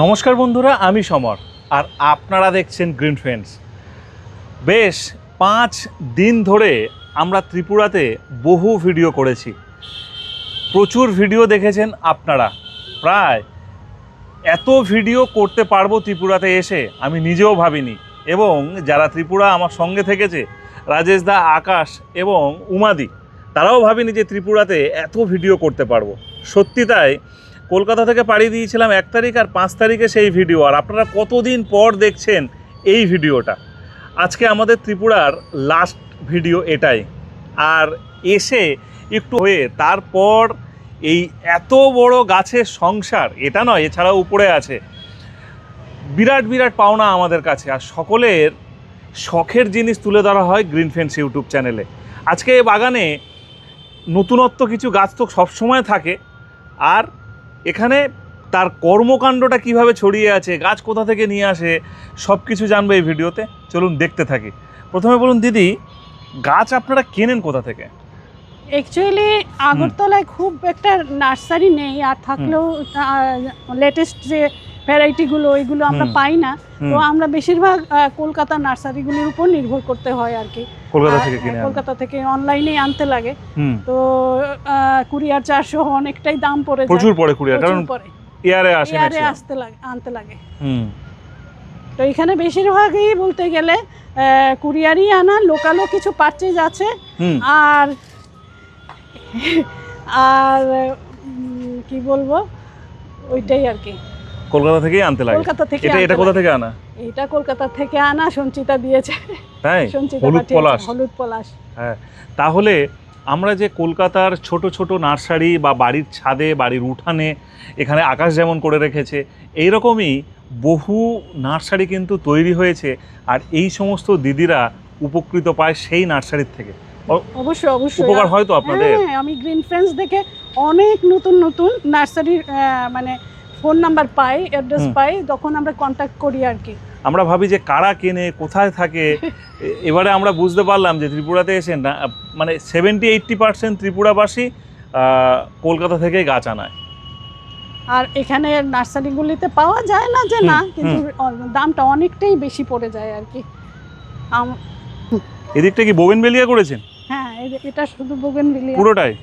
নমস্কার বন্ধুরা, আমি সমর আর আপনারা দেখছেন গ্রিন ফ্রেন্ডস। বেশ 5 দিন ধরে আমরা ত্রিপুরাতে বহু ভিডিও করেছি, প্রচুর ভিডিও দেখেছেন আপনারা। প্রায় এত ভিডিও করতে পারবো ত্রিপুরাতে এসে আমি নিজেও ভাবিনি, এবং যারা ত্রিপুরা আমার সঙ্গে থেকেছে, রাজেশ দা, আকাশ এবং উমাদি, তারাও ভাবিনি যে ত্রিপুরাতে এত ভিডিও করতে পারবো। সত্যি তাই, কলকাতা থেকে পাড়ি দিয়েছিলাম 1 তারিখ আর 5 তারিখে সেই ভিডিও, আর আপনারা কতদিন পর দেখছেন এই ভিডিওটা। আজকে আমাদের ত্রিপুরার লাস্ট ভিডিও এটাই। আর এসে একটু হয়ে তারপর এই এত বড় গাছের সংসার, এটা নয়, এছাড়াও উপরে আছে বিরাট বিরাট পাওনা আমাদের কাছে, আর সকলের শখের জিনিস তুলে ধরা হয় গ্রিন ফ্রেন্ডস ইউটিউব চ্যানেলে। আজকে এই বাগানে নতুনত্ব কিছু গাছ তো সবসময় থাকে, আর এখানে তার কর্মকাণ্ডটা কিভাবে ছড়িয়ে আছে, গাছ কোথা থেকে নিয়ে আসে, সব কিছু জানবো এই ভিডিওতে। চলুন দেখতে থাকি। প্রথমে বলুন দিদি, গাছ আপনারা কেনেন কোথা থেকে? অ্যাকচুয়ালি আগরতলায় খুব একটা নার্সারি নেই, আর থাকলেও লেটেস্ট যে ভ্যারাইটিগুলো ওইগুলো আমরা পাই না। তো আমরা বেশিরভাগ কলকাতা নার্সারিগুলির উপর নির্ভর করতে হয় আর কি। কলকাতা থেকে অনলাইনে আনতে লাগে, তো কুরিয়ার চার্জও অনেকটাই দাম পড়ে যায়, প্রচুর পড়ে কুরিয়ার, কারণ এয়ারে আনতে লাগে। তো এখানে বেশিরভাগই বলতে গেলে কুরিয়ারই আনা, লোকালও কিছু পারচেজ আছে, আর আর কি বলবো, ওইটাই আর কি। কলকাতা থেকেই আনতে লাগে। কলকাতা থেকে। এটা কোথা থেকে আনা? এটা কলকাতা থেকে আনা, সঞ্চিতা দিয়েছে। তাই? হলুদ পলাশ। হ্যাঁ, তাহলে আমরা যে কলকাতার ছোট ছোট নার্সারি বা বাড়ির ছাদে, বাড়ির উঠানে, এখানে আকাশ যেমন করে রেখেছে, এইরকমই বহু নার্সারি কিন্তু তৈরি হয়েছে, আর এই সমস্ত দিদিরা উপকৃত পায় সেই নার্সারির থেকে। অবশ্যই অবশ্যই উপকার হয় তো আপনাদের? হ্যাঁ, আমি গ্রিন ফ্রেন্ডস দেখে অনেক নতুন নতুন নার্সারির মানে ফোন নাম্বার পাই, অ্যাড্রেস পাই, তখন আমরা কন্ট্যাক্ট করি আর কি। আমরা ভাবি যে কারা কেনে, কোথায় থাকে। এবারে আমরা বুঝতে পারলাম যে ত্রিপুরাতে এসে না, মানে 70-80% ত্রিপুরাবাসী কলকাতা থেকেই গাছ আনায়। আর এখানে নার্সারিগুলিতে পাওয়া যায় না যে না, কিন্তু দামটা অনেকটাই বেশি পড়ে যায় আর কি। এদিকটা কি বোগেনভেলিয়া করেছেন? হ্যাঁ, এটা শুধু বোগেনভেলিয়া, পুরোটাই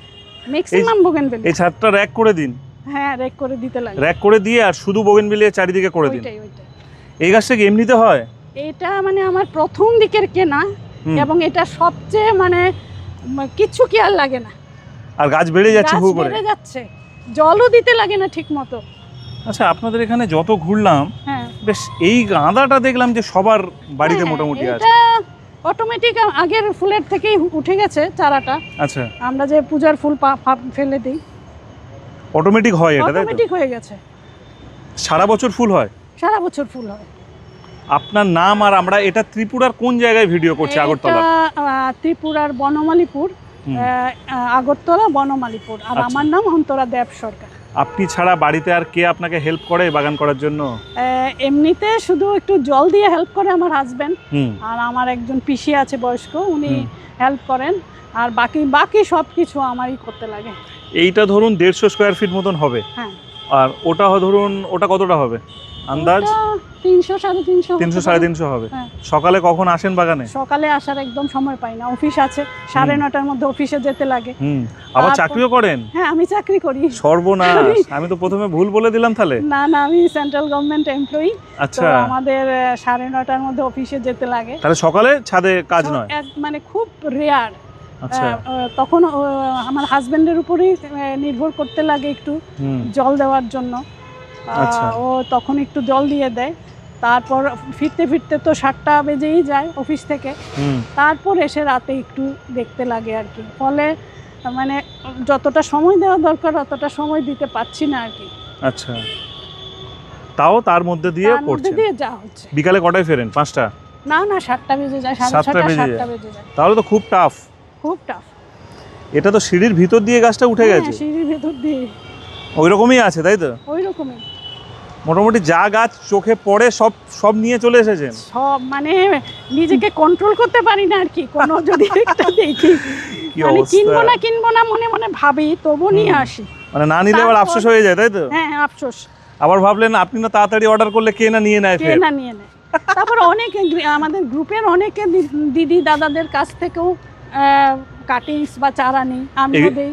ম্যাক্সিমাম বোগেনভেলিয়া। এই ছাদটা র্যাক করে দিন। হ্যাঁ, র্যাক করে দিতে লাগে, র্যাক করে দিয়ে আর শুধু বোগেনভেলিয়া চারিদিকে করে দিন। ওইটাই। এই গাছটা কি এমনিতে হয়? এটা মানে আমার প্রথম দিকের কেনা, এবং এটা সবচেয়ে মানে কিছু কি আর লাগে না, আর গাছ বেড়ে যাচ্ছে, হু করে বেড়ে যাচ্ছে, জলও দিতে লাগে না ঠিক মতো। আচ্ছা, আপনাদের এখানে যত ঘুরলাম, হ্যাঁ, বেশ এই গাঁদাটা দেখলাম যে সবার বাড়িতে মোটামুটি আছে। এটা অটোমেটিক আগের ফুলের থেকেই উঠে গেছে চারাটা। আচ্ছা, আমরা যে পূজার ফুল ফেলে দিই, অটোমেটিক হয় এটা? অটোমেটিক হয়ে গেছে। সারা বছর ফুল হয়? সারা বছর ফুল হয়। আপনার নাম? আর আমরা এটা ত্রিপুরার কোন জায়গায় ভিডিও করছি? আগরতলা? ত্রিপুরার বনমালীপুর, আগরতলা বনমালীপুর। আর আমার নাম অন্তরা দেব সরকার। আপনি ছাড়া বাড়িতে আর কে আপনাকে হেল্প করে বাগান করার জন্য? এমনিতে শুধু একটু জল দিয়ে হেল্প করে আমার হাজবেন্ড, আর আমার একজন পিসি আছে বয়স্ক, উনি হেল্প করেন, আর বাকি সব কিছু আমারই করতে লাগে। এইটা ধরুন 150 স্কয়ার ফিট মতন হবে। হ্যাঁ। আর ওটা ধরুন, ওটা কতটা হবে আন্দাজ? 300-350 হবে। সকালে কখন আসেন বাগানে? সকালে আসার একদম সময় পাই না, অফিস আছে, 9:30টার মধ্যে অফিসে যেতে লাগে। আবার চাকরিও করেন? হ্যাঁ, আমি চাকরি করি। সর্বনাশ, আমি তো প্রথমে ভুল বলে দিলাম তাহলে। না, আমি সেন্ট্রাল গভর্নমেন্ট এমপ্লয়ি। আচ্ছা, আমাদের 9:30টার মধ্যে অফিসে যেতে লাগে। তাহলে সকালে ছাদে কাজ নয়? মানে খুব রেয়ার। আচ্ছা, তখন আমার হাজবেন্ডের উপরেই নির্ভর করতে লাগে একটু জল দেওয়ার জন্য। ও তখন একটু জল দিয়ে দেয়, তারপর ফিরতে ফিরতে তো 7টা বেজেই যায় অফিস থেকে, তারপর এসে রাতে একটু দেখতে লাগে আর কি। ফলে মানে যতটা সময় দেওয়া দরকার অতটা সময় দিতে পারছি না আর কি। আচ্ছা, তাও তার মধ্যে দিয়ে যা হচ্ছে। বিকালে কটায় ফেরেন? 5টা? না, 7টা বেজে যায়, 7:30 বেজে যায়। তাহলে তো খুব টাফ। এটা তো সিঁড়ির ভিতর দিয়ে গাছটা উঠে গেছে? সিঁড়ির ভিতর দিয়ে ওই রকমই আছে, তাই তো? ওই রকমই মোটামুটি যা গাছ চোখে পড়ে সব নিয়ে চলে এসেছেন। সব মানে নিজেকে কন্ট্রোল করতে পারি না আর কি। কোনো যদি একটা দেখি, মানে কিনবো না মনে মনে ভাবি, তবু নিয়ে আসি। মানে না নিলে আবার আফসোস হয়ে যায়, তাই তো? হ্যাঁ, আফসোস। আবার ভাবলেন আপনি না তাড়াতাড়ি অর্ডার করলে কে না নিয়ে নেয় কে ফের। না নিয়ে নেয়। তারপর অনেকে আমাদের গ্রুপের অনেকে দিদি দাদাদের কাছ থেকেও কাটিংস বা চারা নিই, আমিও দেই।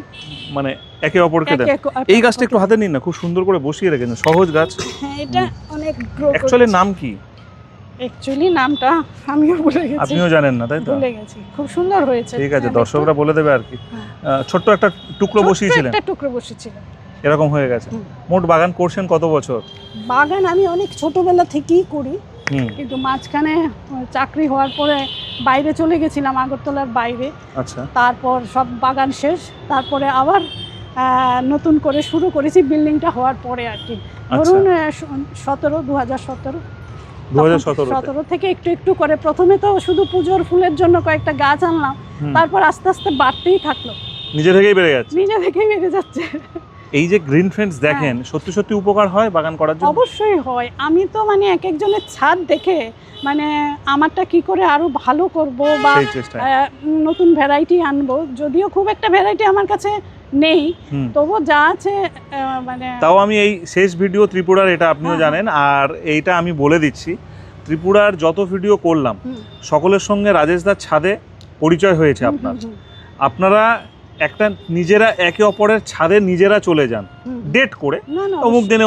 মানে একে অপরকে দেন। এই গাছটা একটু হাতে নিন না, খুব সুন্দর করে বসিয়ে রেখেছেন, সহজ গাছ। হ্যাঁ, এটা অনেক গ্রো। অ্যাকচুয়ালি নাম কি? অ্যাকচুয়ালি নামটা আমিও ভুলে গেছি। আপনিও জানেন না তাই তো? ভুলে গেছি। খুব সুন্দর হয়েছে। ঠিক আছে, দর্শকরা বলে দেবে আর কি। ছোট্ট একটা টুকরো বসিয়েছিলেন, একটা টুকরো বসিয়েছিলাম, এরকম হয়ে গেছে। মোট বাগান করছেন কত বছর? বাগান আমি অনেক ছোটবেলা থেকেই করি, কিন্তু মাঝখানে চাকরি হওয়ার পরে বাইরে চলে গেছিলাম, আগরতলার বাইরে। আচ্ছা। তারপর সব বাগান শেষ, তারপরে আবার নতুন করে শুরু করেছি বিল্ডিংটা হওয়ার পরে আর কি। ধরুন 2017 থেকে একটু একটু করে, প্রথমে তো শুধু পুজোর ফুলের জন্য কয়েকটা গাছ আনলাম, তারপর আস্তে আস্তে বাড়তেই থাকলো, নিজে থেকেই বেড়ে যাচ্ছে। নিজে থেকেই বেড়ে যাচ্ছে। এই যে গ্রিন ফ্রেন্ডস দেখেন, সত্যি সত্যি উপকার হয় বাগান করার জন্য? অবশ্যই হয়। আমি তো মানে এক একজনের ছাদ দেখে মানে আমারটা কি করে আরো ভালো করব বা নতুন ভ্যারাইটি আনবো, যদিও খুব একটা ভ্যারাইটি আমার কাছে নেই, তবু যা আছে মানে। তাও আমি এই শেষ ভিডিও ত্রিপুরার, এটা আপনিও জানেন, আর এইটা আমি বলে দিচ্ছি, ত্রিপুরার যত ভিডিও করলাম সকলের সঙ্গে রাজেশদার ছাদে পরিচয় হয়েছে আপনার। আপনারা একটা নিজেরা একে অপরের ছাদে নিজেরা চলে যান ডেট করে, অমুক দিনে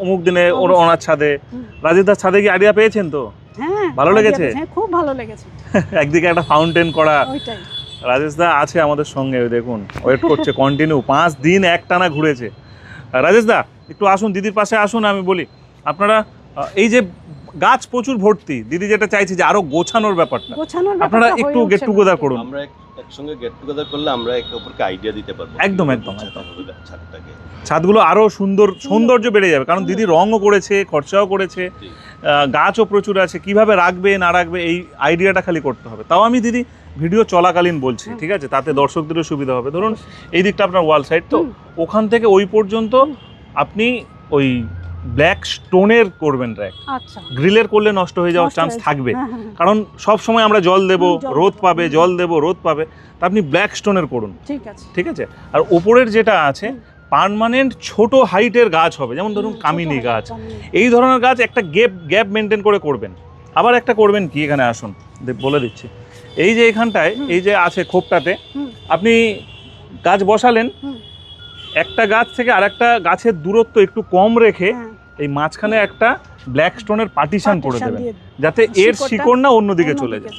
অমুক দিনে ওনার ছাদে। রাজেশদার ছাদে কি আইডিয়া পেয়েছেন তো? ভালো লেগেছে? খুব ভালো লেগেছে। একদিকে একটা ফাউন্টেন করা, ওইটাই। রাজেশদা আছে আমাদের সঙ্গে, দেখুন ওয়েট করছে কন্টিনিউ, 5 দিন একটানা ঘুরেছে। রাজেশদা একটু আসুন, দিদির পাশে আসুন। আমি বলি আপনারা এই যে গাছ প্রচুর ভর্তি, দিদি যেটা চাইছে যে আরো গোছানোর ব্যাপারটা, আপনারা একটু গেট টুগেদার করুন। আমরা একসঙ্গে গেট টুগেদার করলে আমরা একে অপরকে আইডিয়া দিতে পারবো। একদম একদম একদম। ছাদগুলো আরো সৌন্দর্য বেড়ে যাবে, কারণ দিদি রঙও করেছে, খরচাও করেছে, গাছও প্রচুর আছে, কিভাবে রাখবে না রাখবে এই আইডিয়াটা খালি করতে হবে। তাও আমি দিদি ভিডিও চলাকালীন বলছি, ঠিক আছে, তাতে দর্শকদেরও সুবিধা হবে। ধরুন এই দিকটা আপনার ওয়াল সাইড, তো ওখান থেকে ওই পর্যন্ত আপনি ওই ব্ল্যাক স্টোনের করবেন র্যাক। আচ্ছা। গ্রিলের করলে নষ্ট হয়ে যাওয়ার চান্স থাকবে, কারণ সব সময় আমরা জল দেব, রোদ পাবে, জল দেব, রোদ পাবে, তা আপনি ব্ল্যাক স্টোনের করুন। ঠিক আছে, ঠিক আছে। আর উপরের যেটা আছে পার্মানেন্ট ছোট হাইটের গাছ হবে, যেমন ধরুন কামিনী গাছ, এই ধরনের গাছ একটা গ্যাপ মেনটেন করে করবেন। আবার একটা করবেন কি, এখানে আসুন বলে দিচ্ছি, এই যে এখানটায় এই যে আছে খোপটাতে আপনি গাছ বসালেন, একটা গাছ থেকে আরেকটা গাছের দূরত্ব একটু কম রেখে এই মাঝখানে একটা ব্ল্যাক স্টোনের পার্টিশন করে দেবেন, যাতে এর শিকড় না অন্যদিকে চলে যায়।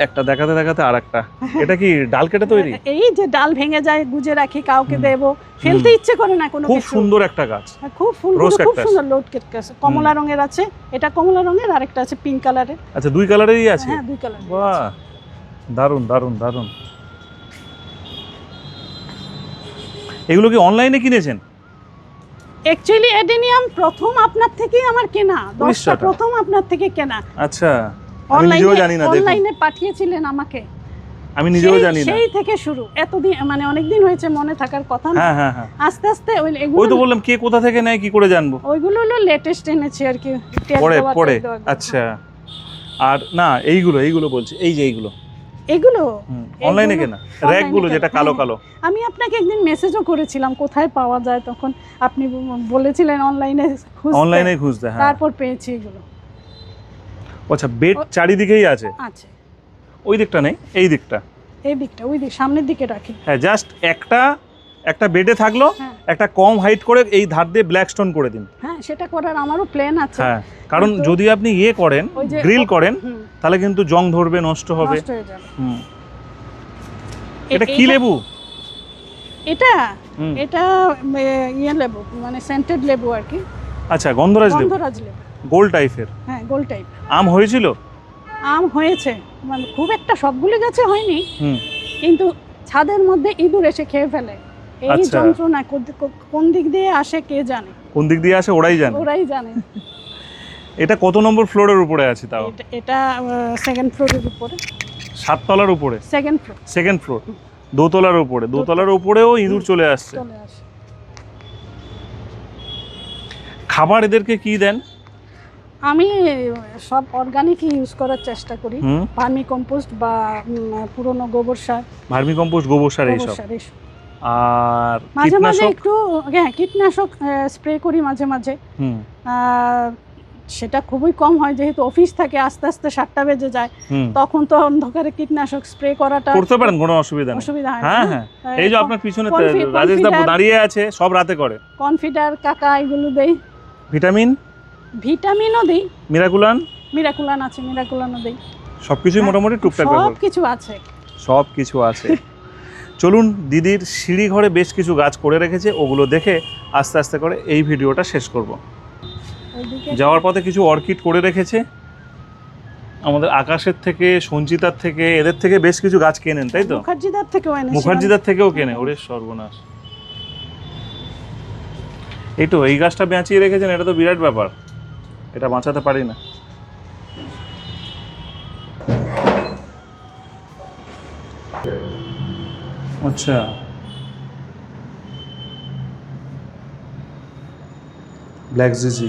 একটা দেখাতে দেখাতে আরেকটা। এটা কি ডাল কেটে তৈরি? এই যে ডাল ভেঙে যায়, গুজে রাখি, কাউকে দেব, ফেলতে ইচ্ছে করে না কোনো কিছু। খুব সুন্দর একটা গাছ, খুব সুন্দর লোড কেটে, কমলা রঙের আছে, এটা কমলা রঙের, আরেকটা আছে পিঙ্ক কালারের। আচ্ছা, দুই কালারেরই আছে? হ্যাঁ, দুই কালার। বাহ, দারুণ দারুণ দারুণ। এগুলো কি অনলাইনে কিনেছেন? অ্যাকচুয়ালি এডেনিয়াম প্রথম আপনার থেকেই আমার কেনা, 10টা প্রথম আপনার থেকে কেনা। আচ্ছা, আমি নিজেও জানি না, অনলাইনে পাঠিয়েছিলেন আমাকে, আমি নিজেও জানি না। সেই থেকে শুরু, এতদিন মানে অনেক দিন হয়েছে, মনে থাকার কথা না। হ্যাঁ হ্যাঁ হ্যাঁ। আস্তে আস্তে ওই তো বললাম, কে কোথা থেকে নেয় কি করে জানবো? ওইগুলো হলো লেটেস্ট এনেছি আর কি, পরে। আচ্ছা, আর না এইগুলো বলছি, এই যে এইগুলো অনলাইনে কেনা র‍্যাকগুলো, যেটা কালো কালো। আমি আপনাকে একদিন মেসেজও করেছিলাম কোথায় পাওয়া যায়, তখন আপনি বলেছিলেন অনলাইনে খুঁজতে। হ্যাঁ, তারপর পেয়েছি এগুলো। আচ্ছা, বেড চারিদিকেই আছে? আছে। ওই দিকটা নেই, এই দিকটা, ওই দিক সামনের দিকে রাখি। হ্যাঁ, জাস্ট একটা বেডে থাকলো, একটা কম হাইট করে এই ধার দিয়ে ব্ল্যাক স্টোন করে দিন। হ্যাঁ, সেটা করার আমারও প্ল্যান আছে। হ্যাঁ, কারণ যদি আপনি করেন, গ্রিল করেন, তাহলে কিন্তু জং ধরবে, নষ্ট হবে। এটা কি লেবু? এটা লেবু, মানে সেন্টেড লেবু আর কি। আচ্ছা, গন্ধরাজ লেবু, গোল টাইপের। হ্যাঁ, গোল টাইপ। আম হয়েছিল? আম হয়েছে, মানে খুব একটা সবগুলো গাছে হয়নি, কিন্তু ছাদের মধ্যে ইঁদুর এসে খেয়ে ফেলে। এই যন্ত্রণা কোন দিক দিয়ে আসে কে জানে? কোন দিক দিয়ে আসে ওরাই জানে। এটা কত নম্বর ফ্লোরের উপরে আছে তাও? এটা 2nd ফ্লোরের উপরে। 7 তলার উপরে? 2nd floor. দোতলার উপরে? দোতলার উপরেও ইঁদুর চলে আসছে। খাবার এদেরকে কি দেন? আমি সব অর্গানিক ইউজ করার চেষ্টা করি, ভার্মি কম্পোস্ট বা পুরনো গোবর সার। ভার্মি কম্পোস্ট, গোবর সার, এইসব। আর মাঝে মাঝে কীটনাশক একটু হ্যাঁ কীটনাশক স্প্রে করি মাঝে মাঝে। হুম সেটা খুবই কম হয়, যেহেতু অফিস থাকে, আস্তে আস্তে 7টা বেজে যায়, হুম তখন তো অন্ধকারে কীটনাশক স্প্রে করাটা করতে পারেন, কোনো অসুবিধা নেই। অসুবিধা হয় না। হ্যাঁ হ্যাঁ, এই যে আপনার পিছনে রাজেশ দা কনফিডার দাঁড়িয়ে আছে, সব রাতে করে। কনফিডার কাকা এগুলো দেই, ভিটামিন, ভিটামিনও দিই, মিরাকুলান, মিরাকুলান আছে, মিরাকুলানও দিই, সবকিছুই মোটামুটি টুকটাক সব ব্যবহার, কিছু আছে। সব কিছু আছে। চলুন, দিদির সিঁড়ি ঘরে বেশ কিছু গাছ করে রেখেছে, ওগুলো দেখে আস্তে আস্তে করে এই ভিডিওটা শেষ করব। ওইদিকে যাওয়ার পথে কিছু অর্কিড করে রেখেছে, আমাদের আকাশের থেকে, সঞ্চিতার থেকে, এদের থেকে বেশ কিছু গাছ কেনেন, তাই তো? মুখার্জিদার থেকেও এনেছি। মুখার্জিদার থেকেও কেনে, ওরে সর্বনাশ। এই তো এই গাছটা বাঁচিয়ে রেখেছেন, এটা তো বিরাট ব্যাপার, এটা বাঁচাতে পারি না। আচ্ছা, ব্ল্যাক জিজি।